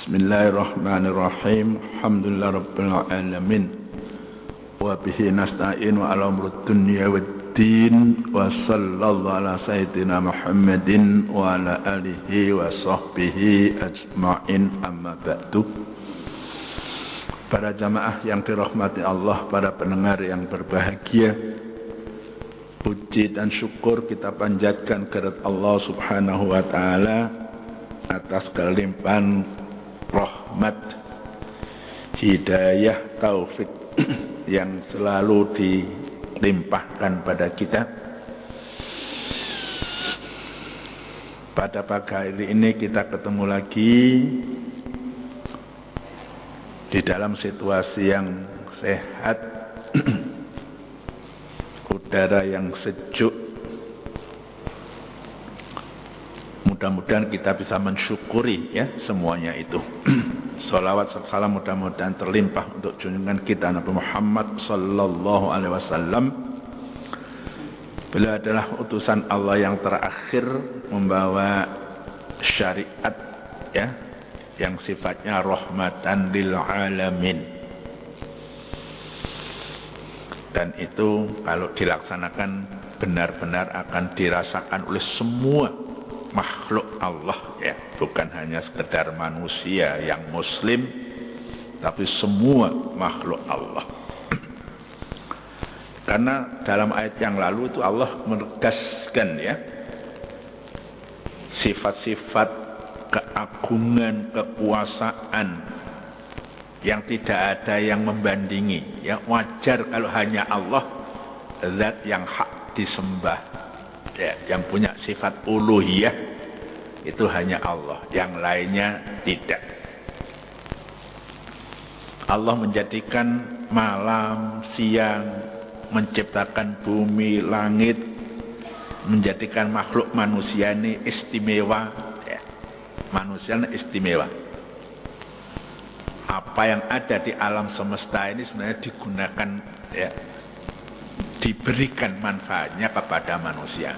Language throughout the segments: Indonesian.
Bismillahirrahmanirrahim. Alhamdulillah rabbil alamin. Wa bihi nasta'in wa ala umrud dunya waddin. Wa sallallahu ala sayyidina Muhammadin wa ala alihi wa sahbihi ajma'in, amma ba'du. Para jamaah yang dirahmati Allah, para pendengar yang berbahagia, puji dan syukur kita panjatkan kepada Allah Subhanahu wa taala atas kelimpahan rahmat, hidayah, taufik yang selalu dilimpahkan pada kita. Pada pagi hari ini kita ketemu lagi di dalam situasi yang sehat, udara yang sejuk. Mudah-mudahan kita bisa mensyukuri ya semuanya itu. Salawat serta salam mudah-mudahan terlimpah untuk junjungan kita Nabi Muhammad sallallahu alaihi wasallam. Beliau adalah utusan Allah yang terakhir membawa syariat ya yang sifatnya rahmatan lil alamin. Dan itu kalau dilaksanakan benar-benar akan dirasakan oleh semua makhluk Allah ya, bukan hanya sekedar manusia yang muslim, tapi semua makhluk Allah. Karena dalam ayat yang lalu itu Allah menegaskan ya sifat-sifat keagungan, kekuasaan yang tidak ada yang membandingi ya. Wajar kalau hanya Allah zat yang hak disembah ya, yang punya sifat uluhiyah itu hanya Allah, yang lainnya tidak. Allah menjadikan malam, siang, menciptakan bumi, langit, menjadikan makhluk manusia ini istimewa ya. Manusia ini istimewa. Apa yang ada di alam semesta ini sebenarnya digunakan ya, diberikan manfaatnya kepada manusia.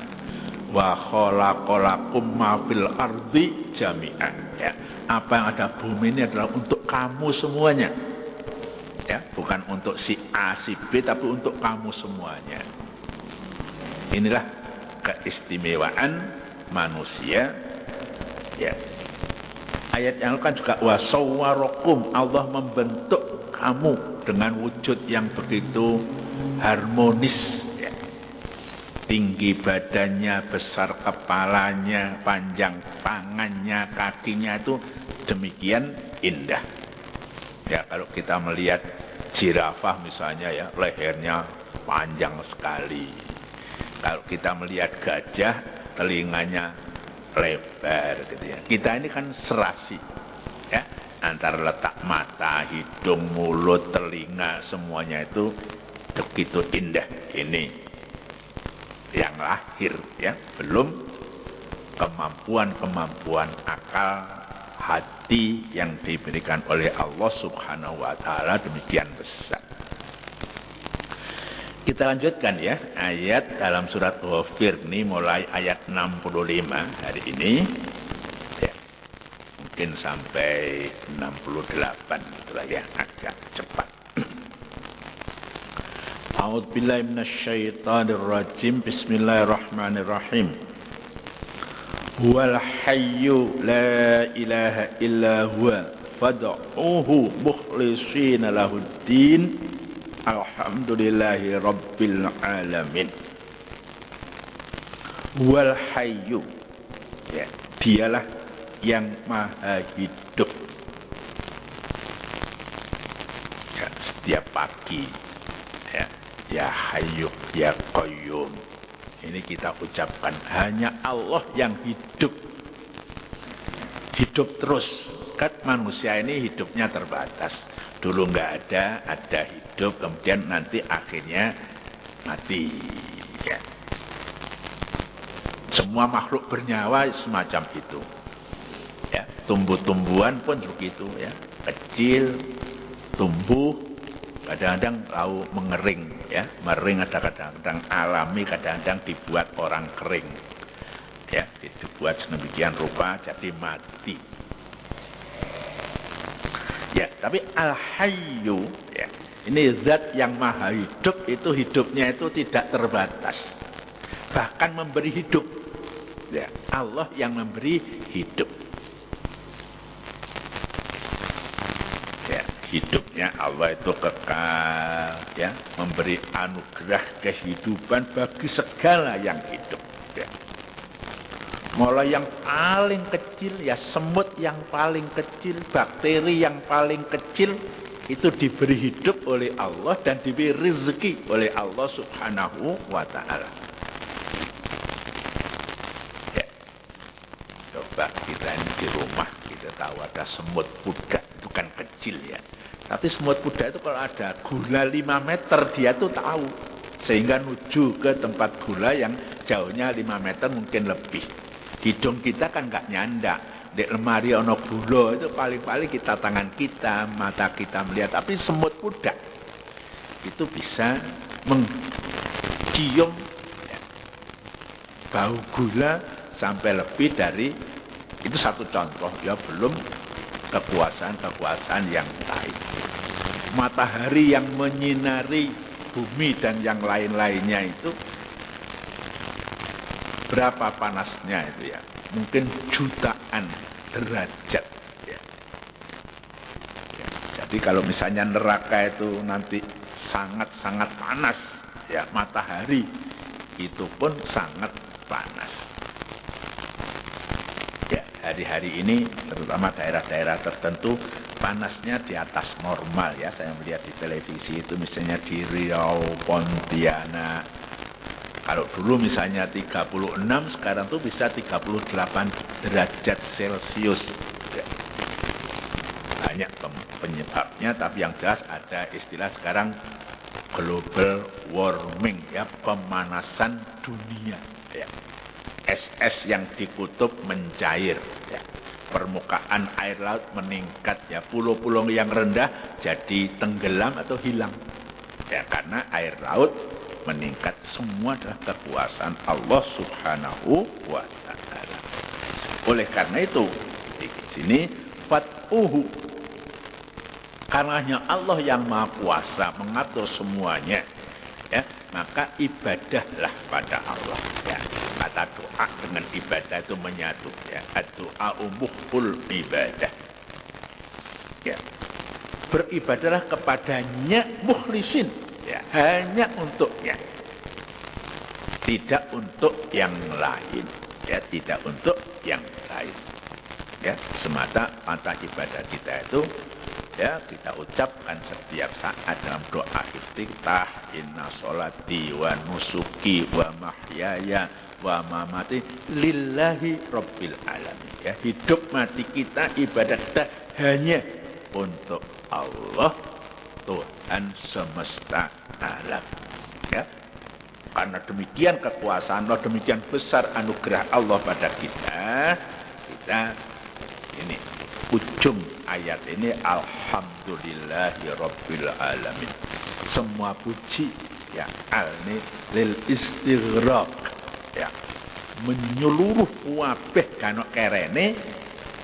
Wa khalaqalakum ma fil ardi jami'an ya. Apa yang ada bumi ini adalah untuk kamu semuanya ya, bukan untuk si A si B, tapi untuk kamu semuanya. Inilah keistimewaan manusia ya. Ayat yang kan juga wa sawwarakum, Allah membentuk kamu dengan wujud yang begitu harmonis ya. Tinggi badannya, besar kepalanya, panjang tangannya, kakinya itu demikian indah ya. Kalau kita melihat jirafah misalnya ya, lehernya panjang sekali. Kalau kita melihat gajah, telinganya lebar gitu ya. Kita ini kan serasi ya, antara letak mata, hidung, mulut, telinga, semuanya itu begitu indah. Ini yang lahir ya, belum kemampuan akal, hati yang diberikan oleh Allah Subhanahu wa taala demikian besar. Kita lanjutkan ya ayat dalam surat Ghafir ini, mulai ayat 65 hari ini ya, mungkin sampai 68 itulah ya, agak cepat. A'udzubillahi minasyaitonirrajim. Bismillahirrahmanirrahim. Huwal hayyu la ilaha illa huwa fad'uhu mukhlishina lahuddin. Alhamdulillahi rabbil alamin. Wal hayyu ya, dialah yang maha hidup ya. Setiap pagi ya, ya hayyu ya qayyum, ini kita ucapkan hanya Allah yang hidup terus. Kan manusia ini hidupnya terbatas. Dulu nggak ada hidup, kemudian nanti akhirnya mati ya. Semua makhluk bernyawa semacam itu ya. Tumbuh-tumbuhan pun begitu ya, kecil, tumbuh, kadang-kadang lalu mengering ya. Mering ada kadang-kadang alami, kadang-kadang dibuat orang kering ya, dibuat sedemikian rupa jadi mati. Tapi al-hayyu, ya, ini zat yang maha hidup, itu hidupnya itu tidak terbatas. Bahkan memberi hidup. Ya, Allah yang memberi hidup. Ya, hidupnya Allah itu kekal, ya, memberi anugerah kehidupan bagi segala yang hidup. Ya. Mulai yang paling kecil, ya semut yang paling kecil, bakteri yang paling kecil, itu diberi hidup oleh Allah dan diberi rezeki oleh Allah subhanahu wa ta'ala. Ya. Coba kita ini di rumah, kita tahu ada semut pudak, itu kan kecil ya. Tapi semut pudak itu kalau ada gula 5 meter, dia tuh tahu. Sehingga nuju ke tempat gula yang jauhnya 5 meter mungkin lebih. Hidung kita kan nggak nyandak. Di lemari ono gula itu paling-paling kita tangan kita, mata kita melihat. Tapi semut pudak itu bisa mencium ya, bau gula sampai lebih dari, itu satu contoh ya, belum kekuasaan yang lain. Matahari yang menyinari bumi dan yang lain-lainnya itu berapa panasnya itu ya? Mungkin jutaan derajat. Ya. Ya. Jadi kalau misalnya neraka itu nanti sangat-sangat panas, ya matahari itu pun sangat panas. Ya, hari-hari ini terutama daerah-daerah tertentu panasnya di atas normal ya. Saya melihat di televisi itu misalnya di Riau, Pontianak. Kalau dulu misalnya 36, sekarang tuh bisa 38 derajat Celcius. Ya. Banyak penyebabnya, tapi yang jelas ada istilah sekarang global warming, ya, pemanasan dunia. Ya. Es-es yang di kutub mencair. Ya. Permukaan air laut meningkat, ya, pulau-pulau yang rendah jadi tenggelam atau hilang. Ya, karena air laut meningkat. Semua adalah kekuasaan Allah subhanahu wa ta'ala. Oleh karena itu di sini fat'uhu, karena hanya Allah yang maha kuasa mengatur semuanya, ya, maka ibadahlah pada Allah, ya. Kata doa dengan ibadah itu menyatu, ya. Ad-du'a mukhul ibadah, ya. Beribadahlah kepadanya mukhlisin, ya, hanya untuknya, tidak untuk yang lain, ya, tidak untuk yang lain, ya, semata-mata ibadah kita itu, ya, kita ucapkan setiap saat dalam doa iftitah, inna sholati wa nusuki wa mahyaya wa mamati lillahi rabbil alamin, ya, hidup mati kita, ibadah kita hanya untuk Allah, Tuhan semesta alam, ya. Karena demikian kekuasaan Allah, demikian besar anugerah Allah pada kita ini ujung ayat ini alhamdulillahi rabbil alamin. Semua puji, ya, ini lil istighraq, ya, menyeluruh wabeh kanok kerene,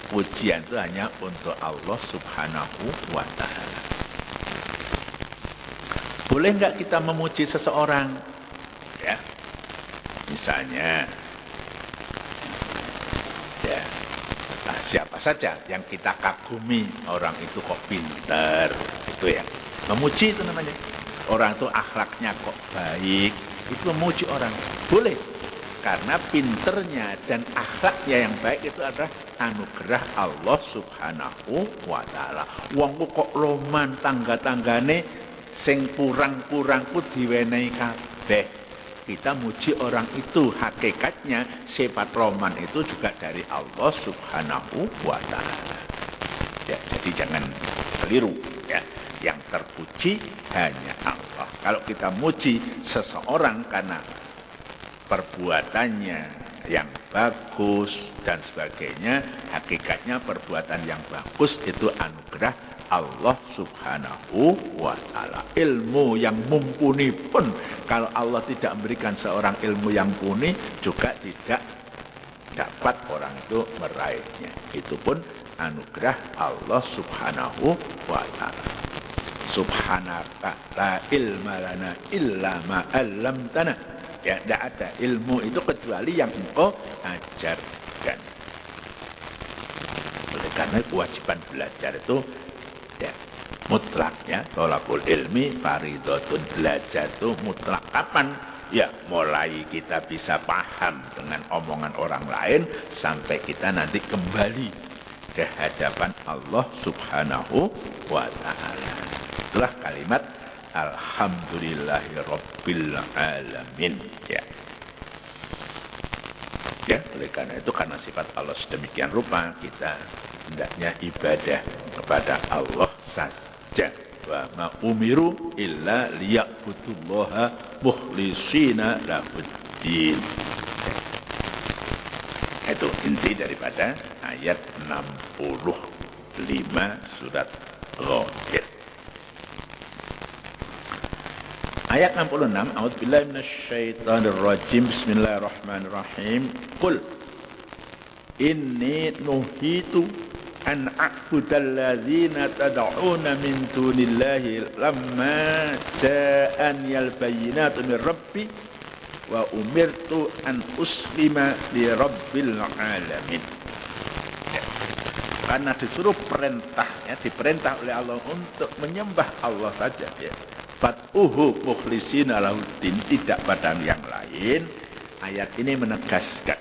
pujian itu hanya untuk Allah subhanahu wa ta'ala. Boleh enggak kita memuji seseorang? Ya, misalnya, ya, nah, siapa saja yang kita kagumi, orang itu kok pintar, itu ya, memuji itu namanya. Orang itu akhlaknya kok baik, itu memuji orang. Boleh, karena pinternya dan akhlaknya yang baik itu adalah anugerah Allah subhanahu wa ta'ala. Wong kok loman tangga-tanggane, sing kurang-kurang ku diwenehi kabeh. Kita muji orang itu, hakikatnya sifat roman itu juga dari Allah subhanahu wa ta'ala. Ya, jadi jangan keliru, ya. Yang terpuji hanya Allah. Kalau kita muji seseorang karena perbuatannya yang bagus dan sebagainya, hakikatnya perbuatan yang bagus itu anugerah Allah subhanahu wa ta'ala. Ilmu yang mumpuni pun, kalau Allah tidak memberikan seorang ilmu yang mumpuni, juga tidak dapat orang itu meraihnya. Itu pun anugerah Allah Subhanahu wa ta'ala. Subhanaka la ilma lana illa ma 'allamtana. Ya, tidak ada ilmu itu kecuali yang engkau ajarkan. Oleh karena kewajiban belajar itu ya mutlak ya. Thalabul ilmi fardhatun, belajar itu mutlak. Kapan? Ya, mulai kita bisa paham dengan omongan orang lain sampai kita nanti kembali ke hadapan Allah Subhanahu wa ta'ala. Itulah kalimat alhamdulillahirabbil alamin ya. Ya, oleh karena itu karena sifat Allah sedemikian rupa, kita hendaknya ibadah kepada Allah saja. Wa ma umiru illa liya'budullaha mukhlishina lahuddin. Itu inti daripada ayat 65 surat Ghafir. Ayat 66, a'udzubillahi minasyaitonir rajim. Bismillahirrahmanirrahim. Qul inni nuhitu an a'budal ladzina tad'una min dunillahi lamma ja'aniyal bayyinatu min rabbi wa umirtu an uslima li rabbil alamin. Karena disuruh perintah ya, diperintah oleh Allah untuk menyembah Allah saja ya. Fat'uhu mukhlishina lahuddin, tidak pada yang lain. Ayat ini menegaskan,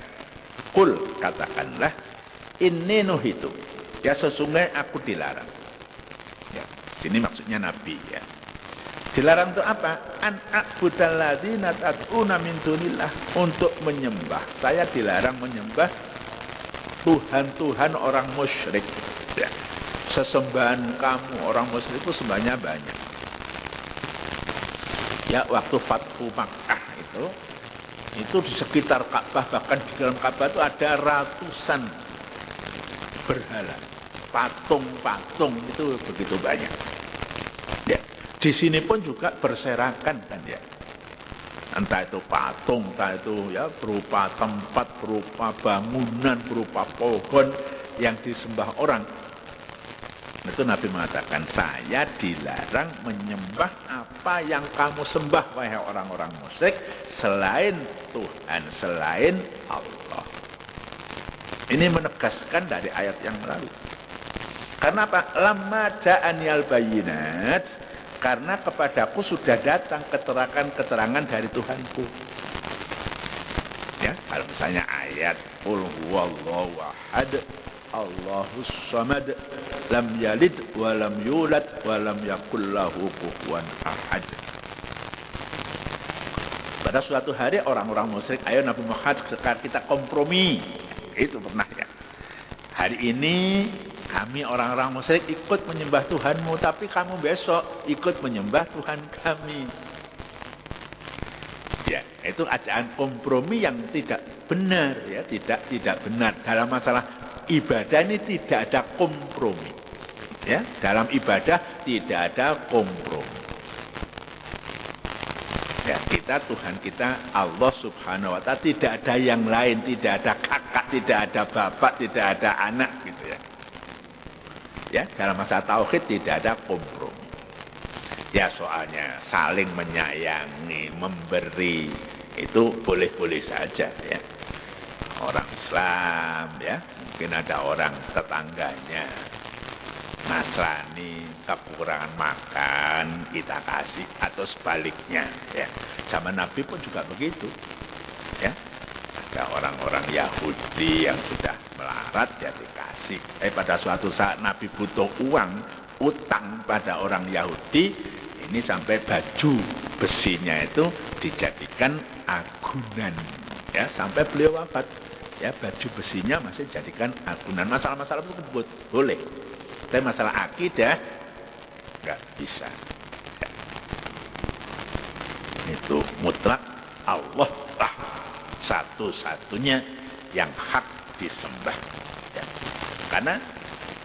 qul, katakanlah, inni nuhitu, ya sesungguhnya aku dilarang. Ya, sini maksudnya Nabi ya. Dilarang untuk apa? An a'budal ladzina tad'una min dunillah, untuk menyembah. Saya dilarang menyembah Tuhan-Tuhan orang musyrik. Ya. Sesembahan kamu orang musyrik itu sembahnya banyak. Ya, waktu Fathu Makkah itu di sekitar Ka'bah, bahkan di dalam Ka'bah itu ada ratusan berhala, patung-patung itu begitu banyak. Ya, di sini pun juga berserakan kan ya. Entah itu patung, entah itu ya berupa tempat, berupa bangunan, berupa pohon yang disembah orang. Itu Nabi mengatakan, saya dilarang menyembah apa yang kamu sembah wahai orang-orang musyrik selain Tuhan, selain Allah. Ini menegaskan dari ayat yang lalu. Karena apa? Lamma ja'aniyal bayyinat, karena kepadaku sudah datang keterangan-keterangan dari Tuhanku. Ya, kalau misalnya ayat qul huwallahu ahad Allahus samad lam yalid wa lam yulad wa lam yakul lahu kufuwan ahad. Pada suatu hari orang-orang musyrik, ayo Nabi Muhammad sekarang kita kompromi. Itu pernah ya. Hari ini kami orang-orang musyrik ikut menyembah Tuhanmu, tapi kamu besok ikut menyembah Tuhan kami. Ya, itu ajaran kompromi yang tidak benar ya, tidak benar dalam masalah ibadah. Ini tidak ada kompromi. Ya, dalam ibadah tidak ada kompromi. Ya, kita Tuhan kita Allah Subhanahu wa ta'ala, tidak ada yang lain, tidak ada kakak, tidak ada bapak, tidak ada anak gitu ya. Ya, dalam masalah tauhid tidak ada kompromi. Ya, soalnya saling menyayangi, memberi itu boleh-boleh saja ya. Orang Islam ya, mungkin ada orang tetangganya Nasrani kekurangan makan, kita kasih, atau sebaliknya ya. Zaman Nabi pun juga begitu ya. Ada orang-orang Yahudi yang sudah melarat ya dikasih. Pada suatu saat Nabi butuh uang, utang pada orang Yahudi, ini sampai baju besinya itu dijadikan agunan ya, sampai beliau wafat. Ya, baju besinya masih jadikan agunan. Masalah-masalah itu boleh. Tapi masalah akidah nggak bisa. Ya. Itu mutlak Allah lah satu-satunya yang hak disembah. Ya. Karena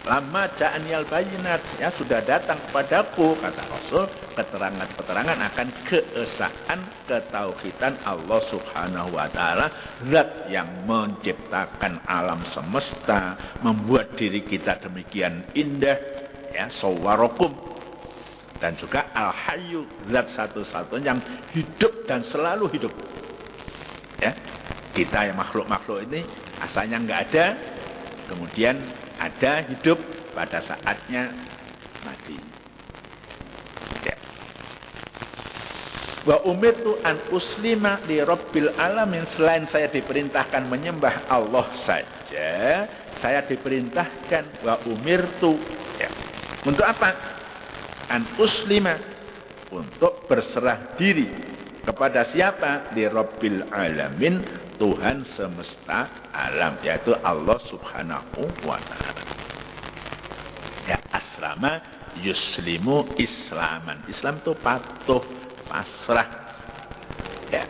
Lama ja'aniyal bayinat, ya sudah datang kepadaku, kata Rasul, keterangan-keterangan akan keesaan ketauhidan Allah Subhanahu wa taala, zat yang menciptakan alam semesta, membuat diri kita demikian indah, ya, sawwarakum, dan juga al-hayyu, zat satu-satunya yang hidup dan selalu hidup. Ya, kita yang makhluk-makhluk ini asalnya enggak ada, kemudian ada, hidup, pada saatnya mati. Ya. Wa umirtu an uslima li rabbil alamin, selain saya diperintahkan menyembah Allah saja, saya diperintahkan wa umirtu, ya. Untuk apa? An uslima, untuk berserah diri kepada siapa? Li rabbil alamin, Tuhan semesta alam, yaitu Allah Subhanahu wa ta'ala. Ya, aslama yuslimu islaman. Islam itu patuh, pasrah. Ya,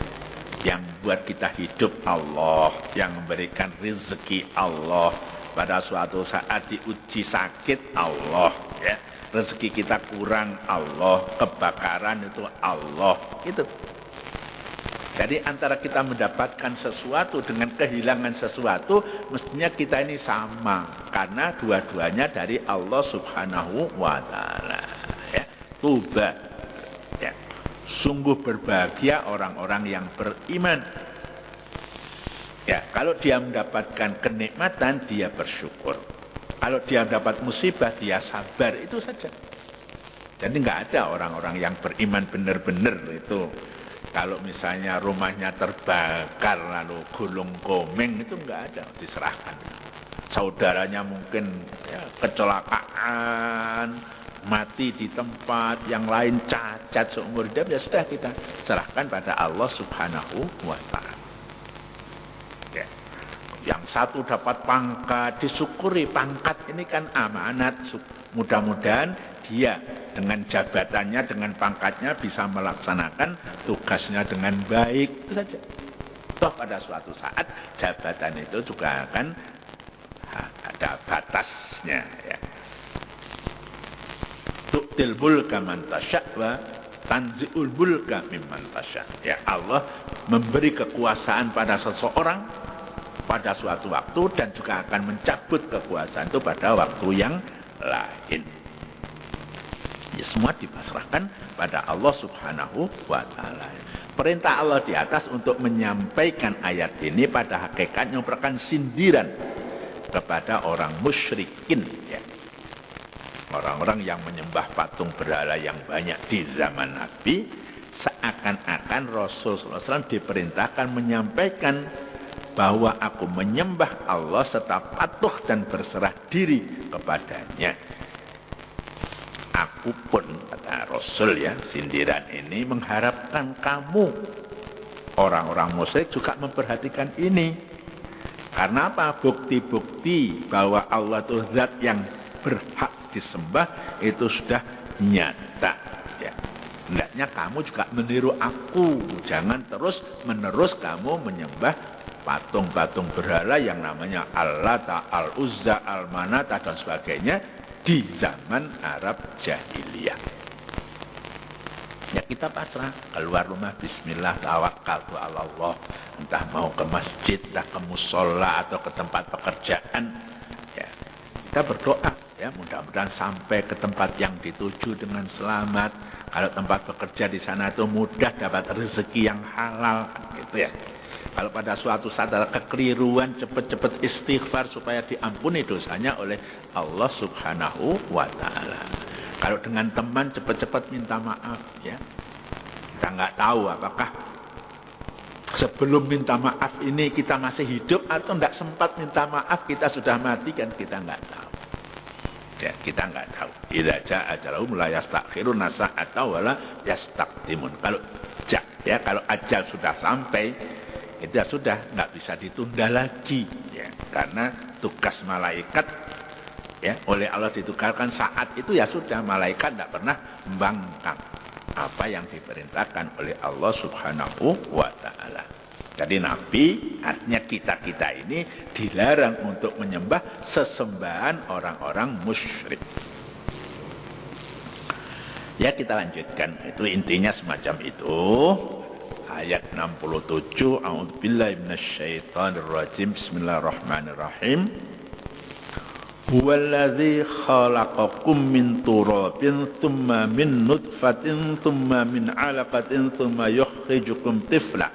yang buat kita hidup Allah, yang memberikan rezeki Allah, pada suatu saat diuji sakit Allah, ya. Rezeki kita kurang Allah, kebakaran itu Allah, gitu. Jadi antara kita mendapatkan sesuatu dengan kehilangan sesuatu, mestinya kita ini sama. Karena dua-duanya dari Allah Subhanahu wa ta'ala. Ya. Tuba. Ya. Sungguh berbahagia orang-orang yang beriman. Ya, kalau dia mendapatkan kenikmatan, dia bersyukur. Kalau dia mendapat musibah, dia sabar. Itu saja. Jadi nggak ada orang-orang yang beriman benar-benar itu. Kalau misalnya rumahnya terbakar lalu gulung komeng, itu enggak ada, diserahkan. Saudaranya mungkin ya, kecelakaan, mati di tempat, yang lain cacat seumur hidup, ya sudah kita serahkan pada Allah Subhanahu wa ta'ala. Ya. Yang satu dapat pangkat, disyukuri, pangkat ini kan amanat. Mudah-mudahan dia dengan jabatannya, dengan pangkatnya bisa melaksanakan tugasnya dengan baik. Itu saja. Toh pada suatu saat jabatan itu juga akan ada batasnya. Ya. Tu'til mulka man tasya' wa tanzi'ul mulka mimman tasya'. Ya, Allah memberi kekuasaan pada seseorang pada suatu waktu dan juga akan mencabut kekuasaan itu pada waktu yang lain. Ya, semua dipasrahkan pada Allah Subhanahu wa ta'ala. Perintah Allah di atas untuk menyampaikan ayat ini pada hakikatnya merupakan sindiran kepada orang musyrikin, ya. Orang-orang yang menyembah patung berhala yang banyak di zaman Nabi, seakan-akan Rasulullah SAW diperintahkan menyampaikan bahwa aku menyembah Allah serta patuh dan berserah diri kepadanya. Aku pun, kata Rasul, ya, sindiran ini mengharapkan kamu, orang-orang musyrik, juga memperhatikan ini. Karena apa? Bukti-bukti bahwa Allah itu zat yang berhak disembah itu sudah nyata. Ya. Hendaknya kamu juga meniru aku. Jangan terus-menerus kamu menyembah patung-patung berhala yang namanya Al-Lata, Al-Uzza, Al-Manata, dan sebagainya di zaman Arab Jahiliyah. Ya, kita pasrah, keluar rumah bismillah, tawakkaltu ala Allah. Entah mau ke masjid, entah ke musola atau ke tempat pekerjaan, ya, kita berdoa, ya, mudah-mudahan sampai ke tempat yang dituju dengan selamat. Kalau tempat bekerja di sana itu mudah dapat rezeki yang halal, gitu ya. Kalau pada suatu saat ada kekeliruan, cepat-cepat istighfar supaya diampuni dosanya oleh Allah Subhanahu wa ta'ala. Kalau dengan teman, cepat-cepat minta maaf, ya. Kita nggak tahu apakah sebelum minta maaf ini kita masih hidup atau tidak sempat minta maaf kita sudah mati, kan kita nggak tahu. Ya, kita nggak tahu. Idza jaa ajaluhum la yastakhiruna sa'atan wa la yastaqdimun. Kalau ajal sudah sampai, itu ya sudah, nggak bisa ditunda lagi, ya. Karena tugas malaikat, ya, oleh Allah ditukarkan saat itu, ya sudah, malaikat tidak pernah membangkang apa yang diperintahkan oleh Allah Subhanahu wa ta'ala. Jadi Nabi, artinya kita-kita ini dilarang untuk menyembah sesembahan orang-orang musyrik. Ya, kita lanjutkan. Itu intinya semacam itu. Ayat 67. A'udzubillahi minasyaitonirrajim. Bismillahirrahmanirrahim. Huwallazi khalaqakum min turabin thumma min nutfatin thumma min 'alaqatin thumma yukhrijukum tiflan.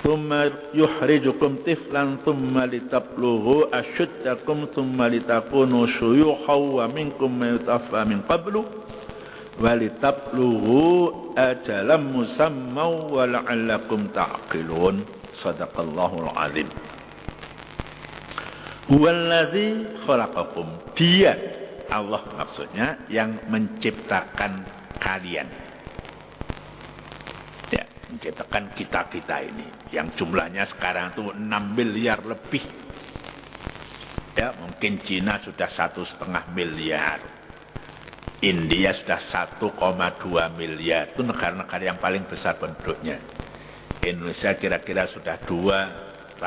Thumma yukhrijukum tiflan thumma litablughu ashuddakum thumma litakunu syuyukhan wa minkum man yutawaffa min qablu wa litablughu ajalan musamman wa la'allakum ta'qilun. Shadaqallahul azim. Huwallazi khalaqakum. Dia, Allah maksudnya, yang menciptakan kalian. Ya, menciptakan kita-kita ini. Yang jumlahnya sekarang itu 6 miliar lebih. Ya, mungkin Cina sudah 1,5 miliar. India sudah 1,2 miliar. Itu negara-negara yang paling besar penduduknya. Indonesia kira-kira sudah 230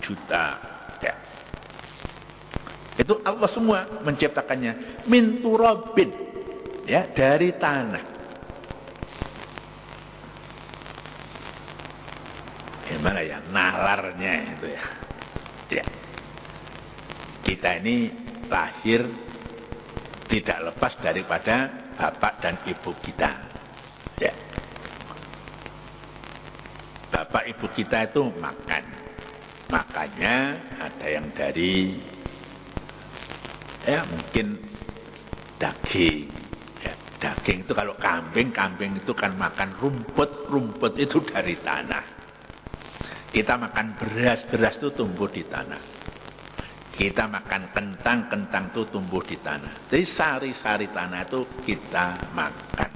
juta. Ya. Itu Allah semua menciptakannya. Min turabin. Ya, dari tanah. Gimana ya, nalarnya itu ya. Ya. Kita ini lahir tidak lepas daripada bapak dan ibu kita. Ya. Bapak ibu kita itu makan. Makannya ada yang dari ya mungkin daging. Ya, daging itu kalau kambing itu kan makan rumput. Rumput itu dari tanah. Kita makan beras itu tumbuh di tanah. Kita makan kentang itu tumbuh di tanah. Jadi sari-sari tanah itu kita makan.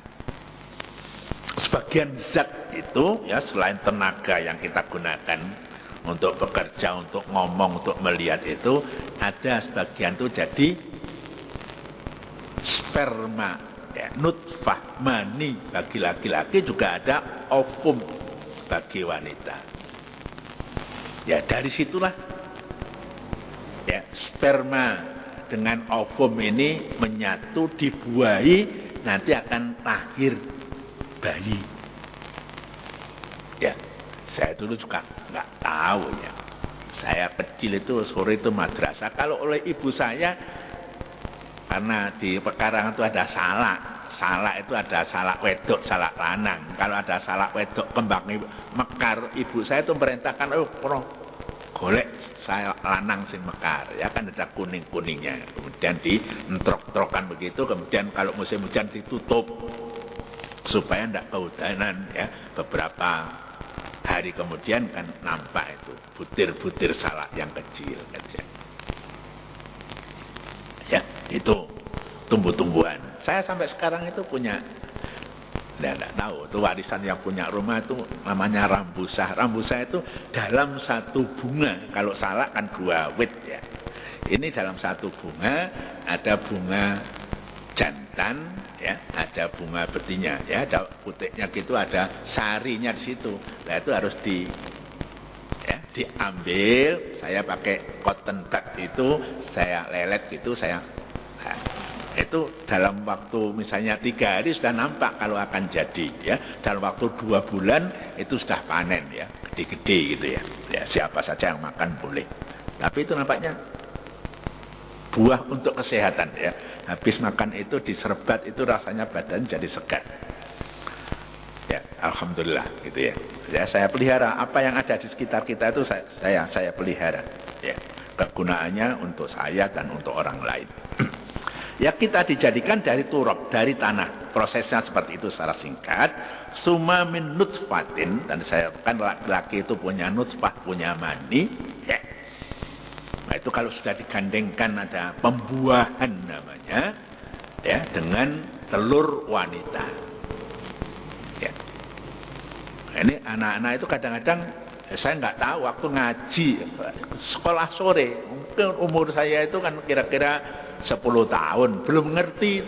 Sebagian zat itu ya selain tenaga yang kita gunakan untuk bekerja, untuk ngomong, untuk melihat itu, ada sebagian itu jadi sperma, ya, nutfah, mani bagi laki-laki, juga ada ovum bagi wanita. Ya, dari situlah ya sperma dengan ovum ini menyatu, dibuahi, nanti akan lahir bayi. Ya, saya dulu juga nggak tahu ya. Saya kecil itu sore itu madrasah. Kalau oleh ibu saya, karena di pekarangan itu ada salak. Salak itu ada salak wedok, salak lanang. Kalau ada salak wedok kembang mekar, ibu saya itu merintahkan, golek salak lanang sing mekar. Ya kan ada kuning-kuningnya. Kemudian dientrok-entrokan begitu. Kemudian kalau musim hujan ditutup supaya tidak kehujanan. Ya, beberapa hari kemudian kan nampak itu butir-butir salak yang kecil. Ya, itu tumbuh-tumbuhan. Saya sampai sekarang itu punya, tidak tahu, itu warisan yang punya rumah itu namanya rambusa. Rambusa itu dalam satu bunga, kalau salak kan 2 wit ya. Ini dalam satu bunga, ada bunga jantan, ya, ada bunga betina, ya, ada putihnya gitu, ada sarinya di situ. Nah itu harus diambil. Saya pakai cotton bud itu, saya lelet gitu, itu dalam waktu misalnya 3 hari sudah nampak kalau akan jadi, ya. Dalam waktu 2 bulan itu sudah panen, ya, gede-gede gitu ya. Ya, siapa saja yang makan boleh. Tapi itu nampaknya buah untuk kesehatan, ya. Habis makan itu diserbat itu rasanya badan jadi segar. Ya, alhamdulillah gitu ya. Ya, saya pelihara apa yang ada di sekitar kita itu saya pelihara. Ya, kegunaannya untuk saya dan untuk orang lain. Ya, kita dijadikan dari turab, dari tanah. Prosesnya seperti itu secara singkat. Summa min nutfatin, dan saya kan laki-laki itu punya nutfah, punya mani. Ya. Nah, itu kalau sudah digandengkan ada pembuahan namanya, ya, dengan telur wanita. Ya. Nah, ini anak-anak itu kadang-kadang saya nggak tahu waktu ngaji sekolah sore, mungkin umur saya itu kan kira-kira 10 tahun, belum ngerti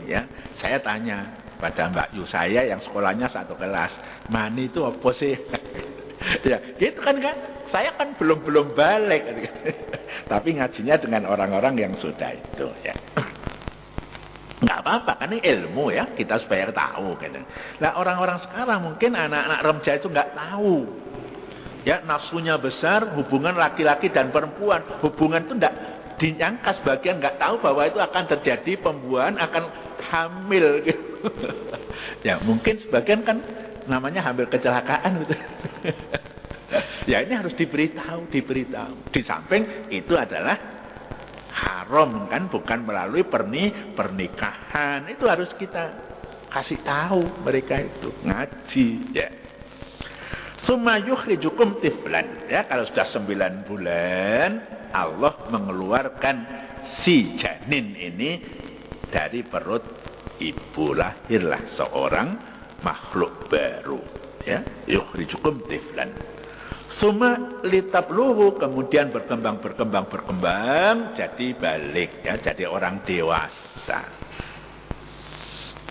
ya. Saya tanya, pada Mbak Yu saya yang sekolahnya satu kelas. Mani itu apa sih? Ya, gitu kan. Saya kan belum balik. Tapi ngajinya dengan orang-orang yang sudah itu ya. Nggak apa-apa, kan ini ilmu ya, kita supaya tahu gitu. Nah, orang-orang sekarang mungkin anak-anak remaja itu nggak tahu. Ya, nafsunya besar, hubungan laki-laki dan perempuan. Hubungan itu nggak dinyangka, sebagian nggak tahu bahwa itu akan terjadi pembuahan, akan hamil gitu. Ya, mungkin sebagian kan namanya hamil kecelakaan gitu. Ya, ini harus diberitahu. Di samping itu adalah haram kan, bukan melalui pernikahan. Itu harus kita kasih tahu mereka itu, ngaji ya. Summa yukhrijukum tiflan, ya, kalau sudah 9 bulan Allah mengeluarkan si janin ini dari perut ibu, lahirlah seorang makhluk baru ya, yukhrijukum tiflan. Summa litabluhu, kemudian berkembang jadi balik ya, jadi orang dewasa.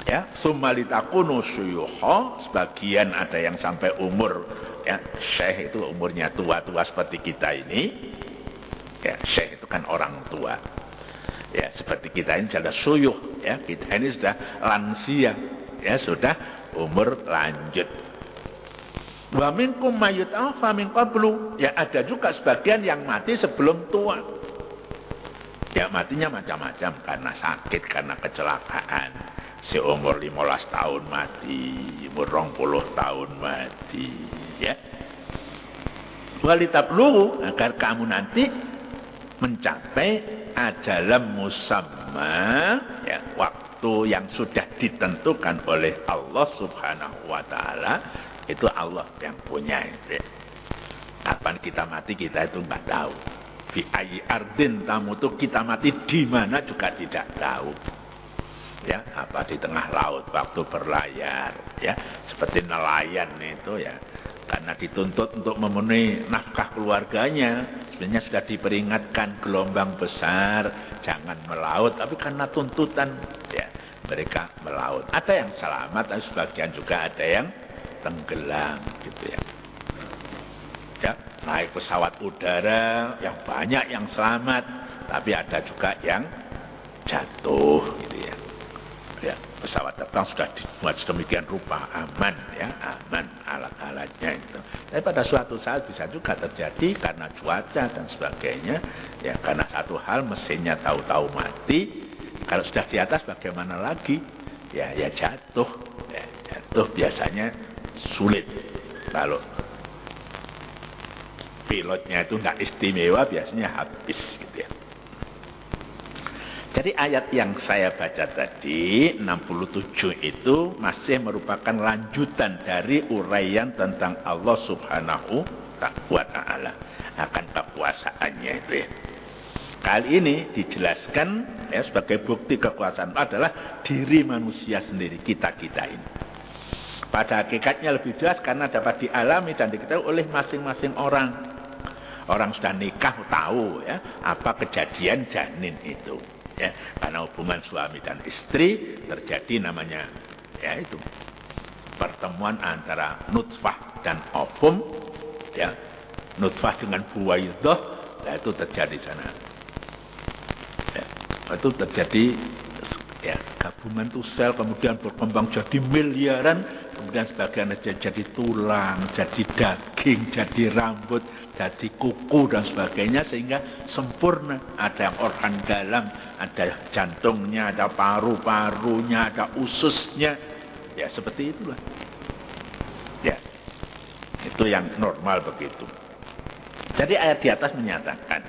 Ya, summa litakunu syuyukha, sebagian ada yang sampai umur ya, syekh itu umurnya tua-tua seperti kita ini. Ya, syekh itu kan orang tua. Ya, seperti kita ini sudah syuyukh ya, kita ini sudah lansia ya, sudah umur lanjut. Wa minkum mayyut'afa min qablu, ya ada juga sebagian yang mati sebelum tua. Ya, matinya macam-macam, karena sakit, karena kecelakaan. Si umur 15 tahun mati, umur 20 tahun mati, ya. Walitablu, agar kamu nanti mencapai ajalam musamma, ya, waktu yang sudah ditentukan oleh Allah Subhanahu wa taala. Itu Allah yang punya itu. Kapan kita mati kita itu enggak tahu. Fi ayyi ardin tamutu, kita mati di mana juga tidak tahu. Ya, apa di tengah laut waktu berlayar, ya, seperti nelayan itu ya. Karena dituntut untuk memenuhi nafkah keluarganya, sebenarnya sudah diperingatkan gelombang besar, jangan melaut, tapi karena tuntutan ya, mereka melaut. Ada yang selamat, dan sebagian juga ada yang tenggelam gitu ya. Ya, naik pesawat udara yang banyak yang selamat, tapi ada juga yang jatuh gitu ya. Ya, pesawat terbang sudah dibuat sedemikian rupa aman ya, aman alat-alatnya itu. Tapi pada suatu saat bisa juga terjadi karena cuaca dan sebagainya. Ya, karena satu hal mesinnya tahu-tahu mati, kalau sudah di atas bagaimana lagi? Ya jatuh. Ya, jatuh biasanya sulit. Kalau pilotnya itu nggak istimewa, biasanya habis gitu ya. Jadi ayat yang saya baca tadi 67 itu masih merupakan lanjutan dari uraian tentang Allah Subhanahu wa taala, akan kekuasaannya itu ya. Kali ini dijelaskan ya, sebagai bukti kekuasaan adalah diri manusia sendiri, kita-kita ini. Pada hakikatnya lebih jelas karena dapat dialami dan diketahui oleh masing-masing orang. Orang sudah nikah tahu ya apa kejadian janin itu. Ya, karena hubungan suami dan istri terjadi namanya ya itu pertemuan antara nutfah dan ovum ya, nutfah dengan buwaidah, nah itu terjadi sana ya, itu terjadi ya, gabungan tuh sel kemudian berkembang jadi miliaran, kemudian sebagian jadi tulang, jadi daging, jadi rambut, jadi kuku dan sebagainya, sehingga sempurna. Ada yang organ dalam, ada jantungnya, ada paru-parunya, ada ususnya, ya seperti itulah ya, itu yang normal begitu. Jadi ayat di atas menyatakan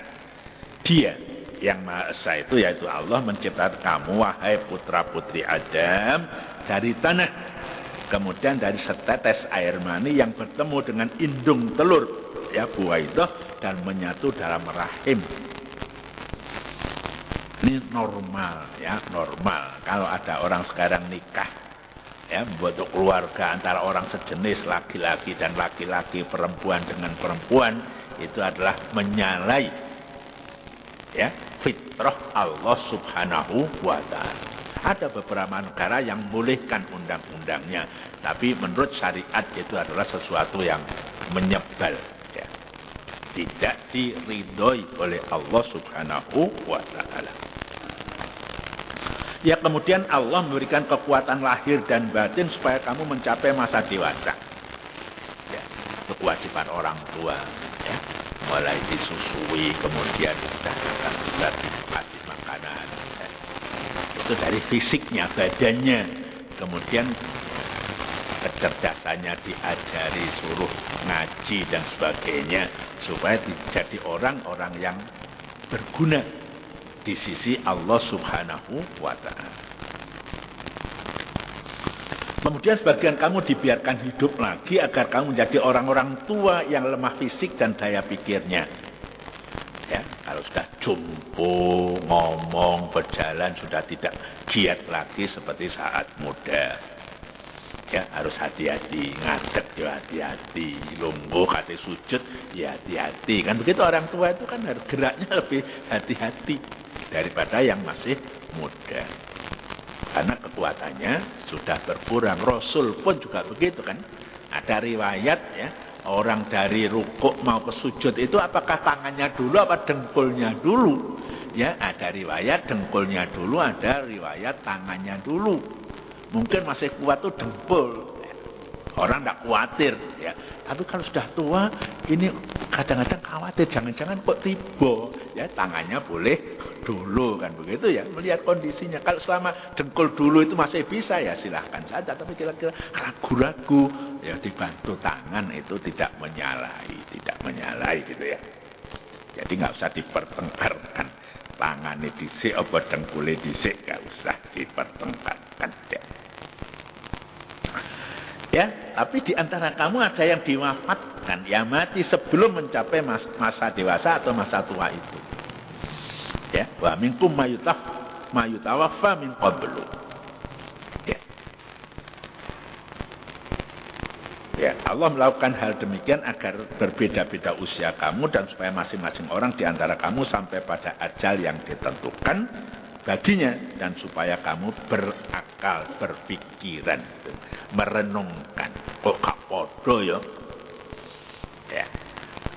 Dia yang Maha Esa itu, yaitu Allah, menciptakan kamu wahai putra-putri Adam dari tanah, kemudian dari setetes air mani yang bertemu dengan indung telur ya, buwaidah, dan menyatu dalam rahim. Ini normal ya, normal. Kalau ada orang sekarang nikah ya, membentuk keluarga antara orang sejenis, laki-laki dan laki-laki, perempuan dengan perempuan, itu adalah menyalahi ya fitrah Allah Subhanahu wa taala. Ada beberapa negara yang bolehkan undang-undangnya, tapi menurut syariat itu adalah sesuatu yang menyebal, ya. Tidak diridhoi oleh Allah Subhanahu wa Ta'ala. Ya, kemudian Allah memberikan kekuatan lahir dan batin supaya kamu mencapai masa dewasa. Ya, itu kewajiban orang tua, ya. Mulai disusui, kemudian sudah dikasih makanan, ya. Itu dari fisiknya, badannya. Kemudian kecerdasannya diajari, suruh ngaji dan sebagainya, supaya jadi orang-orang yang berguna di sisi Allah Subhanahu wa Ta'ala. Kemudian sebagian kamu dibiarkan hidup lagi agar kamu menjadi orang-orang tua yang lemah fisik dan daya pikirnya. Ya, kalau sudah jumpo, ngomong, berjalan sudah tidak giat lagi seperti saat muda. Ya, harus hati-hati, ngadeg ya hati-hati, lungguh kate sujud ya hati-hati. Kan begitu, orang tua itu kan harus geraknya lebih hati-hati daripada yang masih muda. Karena kekuatannya sudah berkurang. Rasul pun juga begitu kan. Ada riwayat ya, orang dari rukuk mau ke sujud itu apakah tangannya dulu apa dengkulnya dulu? Ya, ada riwayat dengkulnya dulu, ada riwayat tangannya dulu. Mungkin masih kuat tuh dengkul. Orang tidak khawatir ya. Tapi kalau sudah tua ini kadang-kadang khawatir, jangan-jangan kok tiba ya, tangannya boleh dulu kan begitu ya, melihat kondisinya. Kalau selama dengkul dulu itu masih bisa ya silahkan saja, tapi kira-kira ragu-ragu ya dibantu tangan itu tidak menyalahi gitu ya. Jadi nggak usah dipertengkarkan, tangannya dhisik apa dengkulnya dhisik, nggak usah dipertengkarkan ya. Ya, tapi di antara kamu ada yang diwafatkan, ya mati sebelum mencapai masa dewasa atau masa tua itu. Ya, wa minkum mayutawaffa min qablu. Ya. Ya, Allah melakukan hal demikian agar berbeda-beda usia kamu dan supaya masing-masing orang di antara kamu sampai pada ajal yang ditentukan baginya, dan supaya kamu berakal, berpikiran, merenungkan. Kok gak podo ya? Ya.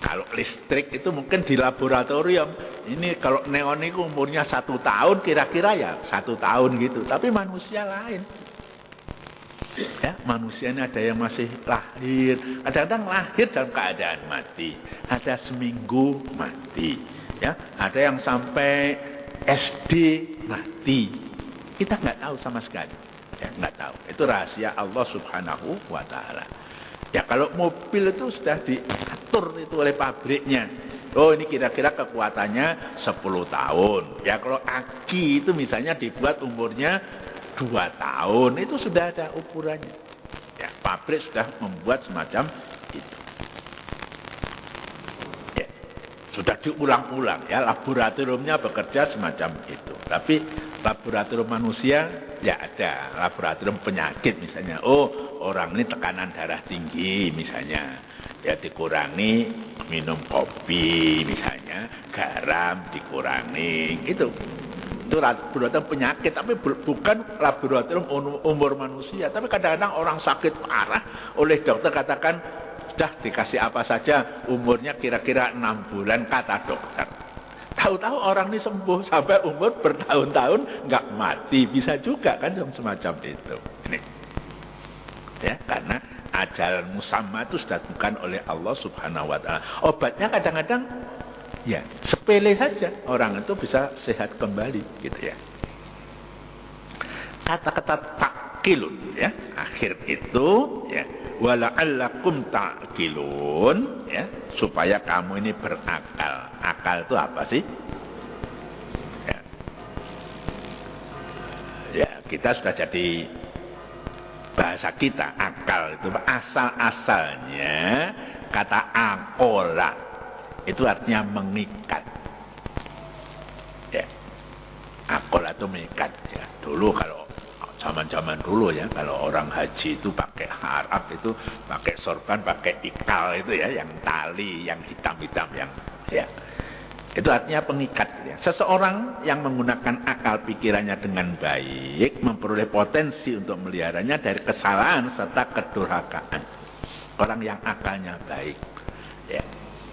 Kalau listrik itu mungkin di laboratorium. Ini kalau neon itu umurnya 1 tahun, kira-kira ya 1 tahun gitu. Tapi manusia lain. Ya, manusia ini ada yang masih lahir. Kadang-kadang lahir dalam keadaan mati. Ada seminggu mati. Ya, ada yang sampai SD mati. Kita nggak tahu sama sekali. Ya, nggak tahu. Itu rahasia Allah Subhanahu wa Ta'ala. Ya, kalau mobil itu sudah diatur itu oleh pabriknya. Oh, ini kira-kira kekuatannya 10 tahun. Ya, kalau aki itu misalnya dibuat umurnya 2 tahun, itu sudah ada ukurannya. Ya, pabrik sudah membuat semacam itu. Ya, sudah diulang-ulang ya, laboratoriumnya bekerja semacam itu. Tapi laboratorium manusia ya ada, laboratorium penyakit misalnya. Oh, orang ini tekanan darah tinggi misalnya. Ya dikurangi minum kopi misalnya, garam dikurangi, itu laboratorium penyakit, tapi bukan laboratorium umur manusia. Tapi kadang-kadang orang sakit parah, oleh dokter katakan sudah dikasih apa saja, umurnya kira-kira 6 bulan kata dokter. Tahu-tahu orang ini sembuh sampai umur bertahun-tahun nggak mati, bisa juga kan semacam itu. Ini. Ya, karena ajaran musamma itu sudah bukan oleh Allah Subhanahu wa Ta'ala. Obatnya kadang-kadang ya sepele saja, orang itu bisa sehat kembali gitu ya. Kata-kata ta'qilun ya, akhir itu ya, wala'allakum ta'qilun ya, supaya kamu ini berakal. Akal itu apa sih? Ya, ya kita sudah jadi bahasa kita, akal itu asal-asalnya kata akola itu artinya mengikat. Ya. Akola itu mengikat ya. Dulu kalau zaman-zaman dulu ya, kalau orang haji itu pakai harap, itu pakai sorban, pakai ikal itu ya, yang tali, yang hitam-hitam yang ya. Itu artinya pengikat. Ya. Seseorang yang menggunakan akal pikirannya dengan baik memperoleh potensi untuk meliharanya dari kesalahan serta kedurhakaan. Orang yang akalnya baik, ya,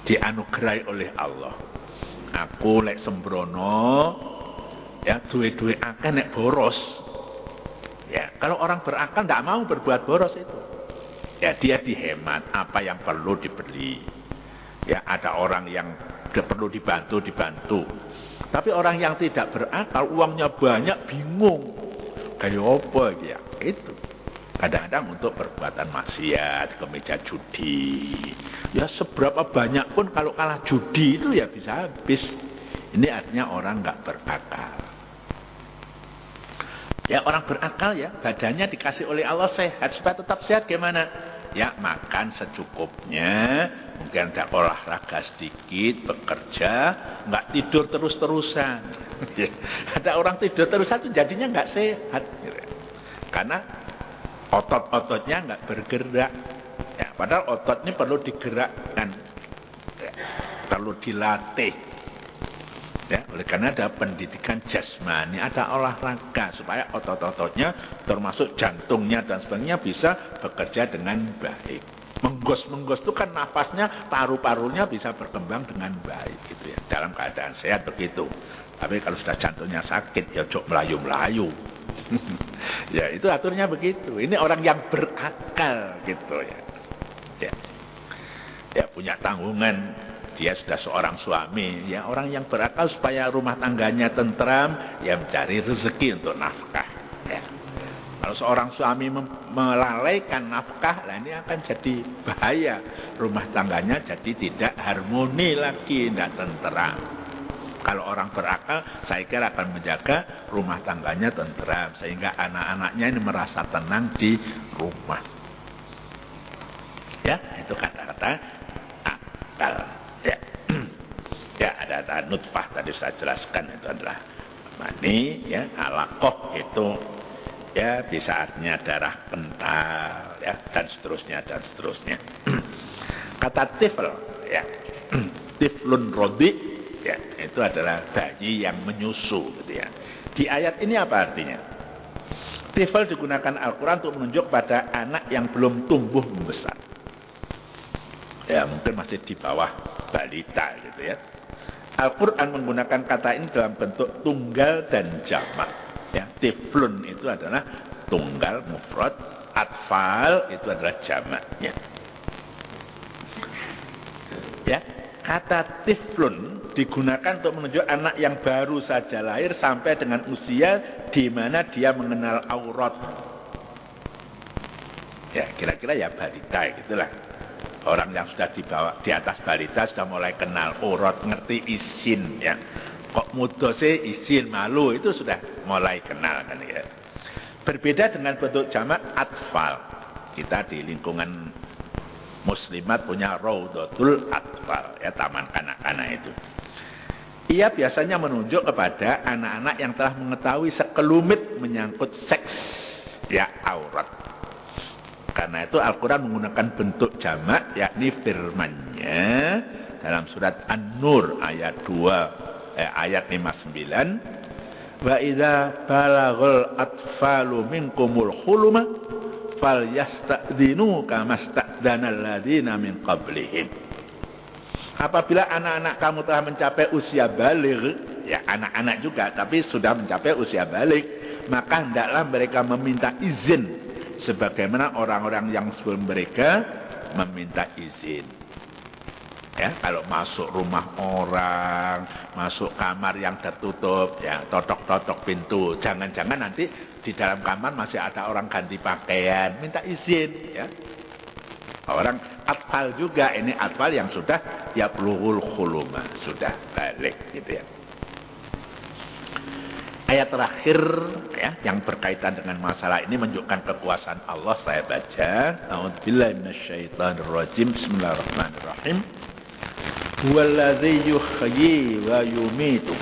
dianugerahi oleh Allah. Aku lek sembrono, ya, duwe-duwe akeh nek boros. Ya, kalau orang berakal tidak mau berbuat boros itu. Ya, dia dihemat apa yang perlu dibeli. Ya, ada orang yang perlu dibantu. Tapi orang yang tidak berakal, uangnya banyak, bingung. Kayak apa ya? Itu. Kadang-kadang untuk perbuatan maksiat, kemeja judi. Ya, seberapa banyak pun kalau kalah judi itu ya bisa habis. Ini artinya orang nggak berakal. Ya, orang berakal ya, badannya dikasih oleh Allah sehat. Supaya tetap sehat gimana? Ya, makan secukupnya, mungkin ada olahraga sedikit, bekerja, nggak tidur terus-terusan. Ada orang tidur terusan itu jadinya nggak sehat, karena otot-ototnya nggak bergerak. Ya, padahal otot ini perlu digerakkan, ya, perlu dilatih. Ya, oleh karena ada pendidikan jasmani, ada olahraga supaya otot-ototnya termasuk jantungnya dan sebagainya bisa bekerja dengan baik. Menggos-menggos itu kan nafasnya, paru-parunya bisa berkembang dengan baik gitu ya. Dalam keadaan sehat begitu. Tapi kalau sudah jantungnya sakit ya jok melayu-melayu. Ya, itu aturnya begitu. Ini orang yang berakal gitu ya. Ya. Ya, punya tanggungan. Dia sudah seorang suami, ya, orang yang berakal supaya rumah tangganya tentram, ya mencari rezeki untuk nafkah. Ya. Kalau seorang suami melalaikan nafkah, lah ini akan jadi bahaya. Rumah tangganya jadi tidak harmoni lagi, tidak tentram. Kalau orang berakal, saya kira akan menjaga rumah tangganya tentram, sehingga anak-anaknya ini merasa tenang di rumah. Ya, itu kata-kata akal. Ya, ya, ada nutfah tadi saya jelaskan, itu adalah mani, ya, alaqah itu ya bisa artinya darah kental, ya, dan seterusnya. Kata tifl, ya, tiflun rodi, ya, itu adalah bayi yang menyusu, gitu ya. Di ayat ini apa artinya? Tifl digunakan Al-Quran untuk menunjuk pada anak yang belum tumbuh membesar. Ya, mungkin masih di bawah balita gitu ya. Al-Quran menggunakan kata ini dalam bentuk tunggal dan jamak. Ya, tiflun itu adalah tunggal mufrad, atfal itu adalah jamaknya. Ya, kata tiflun digunakan untuk menunjuk anak yang baru saja lahir sampai dengan usia di mana dia mengenal aurat. Ya, kira-kira ya balita gitulah. Orang yang sudah dibawa di atas balita sudah mulai kenal aurat, ngerti izin, ya. Kok muda sih izin, malu, itu sudah mulai kenal kan ya. Berbeda dengan bentuk jamak atfal. Kita di lingkungan muslimat punya Raudhatul Atfal, ya, taman kanak-kanak itu. Ia biasanya menunjuk kepada anak-anak yang telah mengetahui sekelumit menyangkut seks, ya, aurat. Karena itu Al-Quran menggunakan bentuk jamak, yakni firman-Nya dalam surat An-Nur ayat 59. Wa idza balaghal atfalu minkumul huluma falyasta'dinu kama sta'danal ladzina min qablihim. Apabila anak-anak kamu telah mencapai usia baligh, ya, anak-anak juga tapi sudah mencapai usia baligh, maka hendaklah mereka meminta izin sebagaimana orang-orang yang sebelum mereka meminta izin. Ya, kalau masuk rumah orang, masuk kamar yang tertutup, ya, totok-totok pintu, jangan-jangan nanti di dalam kamar masih ada orang ganti pakaian, minta izin, ya. Orang atfal juga, ini atfal yang sudah ya bulughul khuluma, sudah balik gitu ya. Ayat terakhir, ya, yang berkaitan dengan masalah ini menunjukkan kekuasaan Allah. Saya baca, a'udzubillahi minasyaitonirrajim, bismillahirrahmanirrahim. Huwallazi yuhyi wa yumitu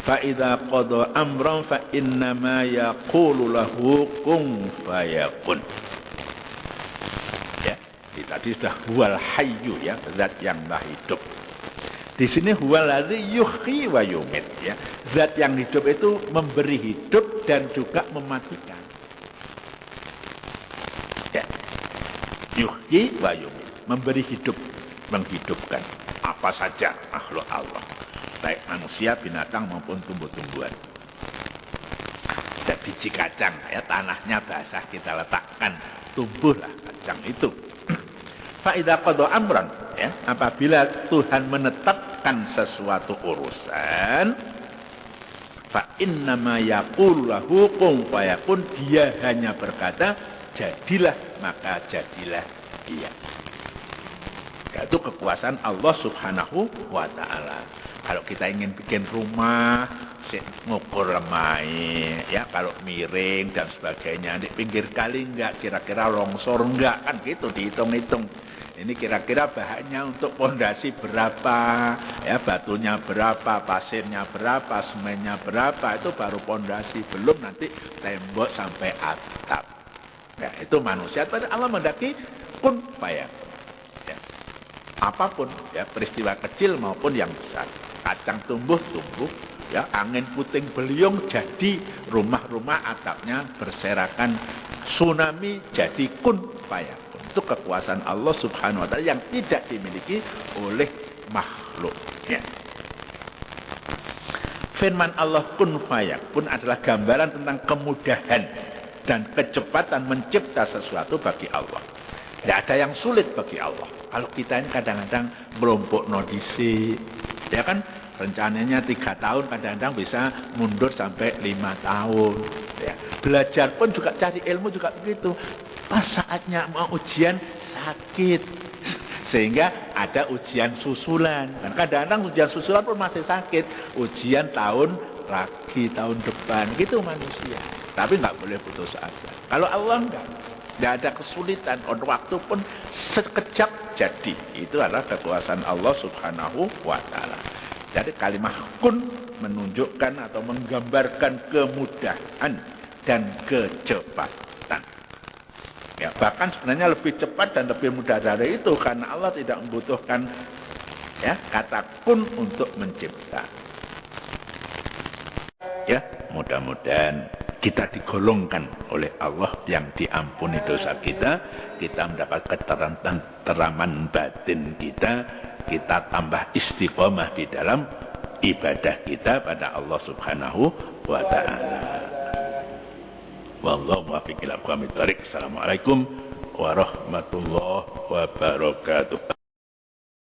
fa idza qada amran fa innama yaqulu lahu kun fayakun. Ya, tadi sudah huwal hayyu, ya, zat yang maha hidup. Di sini huwaladzi yuhyi wa yumit, ya. Zat yang hidup itu memberi hidup dan juga mematikan. Ya. Yuhyi wa yumit, memberi hidup, menghidupkan apa saja makhluk Allah, baik manusia, binatang maupun tumbuh-tumbuhan. Ada biji kacang, ya, tanahnya basah kita letakkan, tumbuhlah kacang itu. Fa idza qada amran, ya, apabila Tuhan menetapkan sesuatu urusan, fa innama yaqulu lahu kun fayakun, dia hanya berkata jadilah, maka jadilah dia. Itu kekuasaan Allah Subhanahu wa taala. Kalau kita ingin bikin rumah, ngukur lemai, ya, kalau miring dan sebagainya, di pinggir kali enggak, kira-kira longsor enggak, kan gitu dihitung-hitung. Ini kira-kira bahannya untuk pondasi berapa, ya, batunya berapa, pasirnya berapa, semennya berapa, itu baru pondasi, belum nanti tembok sampai atap. Ya, itu manusia. Tadi Allah mendaki kun fayakun. Ya. Apapun, ya, peristiwa kecil maupun yang besar. Kacang tumbuh, ya, angin puting beliung jadi rumah-rumah atapnya berserakan, tsunami jadi kun fayakun. Itu kekuasaan Allah Subhanahu wa taala yang tidak dimiliki oleh makhluknya. Firman Allah kun fayakun adalah gambaran tentang kemudahan dan kecepatan mencipta sesuatu bagi Allah. Tidak ada yang sulit bagi Allah. Kalau kita ini kadang-kadang melompok nodisi, ya kan, rencananya 3 tahun, kadang-kadang bisa mundur sampai 5 tahun. Ya. Belajar pun juga, cari ilmu juga begitu. Pas saatnya mau ujian sakit, sehingga ada ujian susulan. Dan kadang-kadang ujian susulan pun masih sakit. Ujian tahun lagi, tahun depan, gitu manusia. Tapi nggak boleh putus asa. Kalau Allah nggak ada kesulitan. Waktu pun sekejap jadi. Itu adalah kekuasaan Allah Subhanahu wa taala. Jadi kalimat kun menunjukkan atau menggambarkan kemudahan dan kecepatan. Ya, bahkan sebenarnya lebih cepat dan lebih mudah dari itu, karena Allah tidak membutuhkan, ya, kata kun untuk mencipta. Ya, mudah-mudahan kita digolongkan oleh Allah yang diampuni dosa kita, kita mendapat keteraman batin kita tambah istiqomah di dalam ibadah kita pada Allah Subhanahu wa taala. Wallahu muwaffiq ila aqwamit thoriq. Assalamualaikum warahmatullahi wabarakatuh.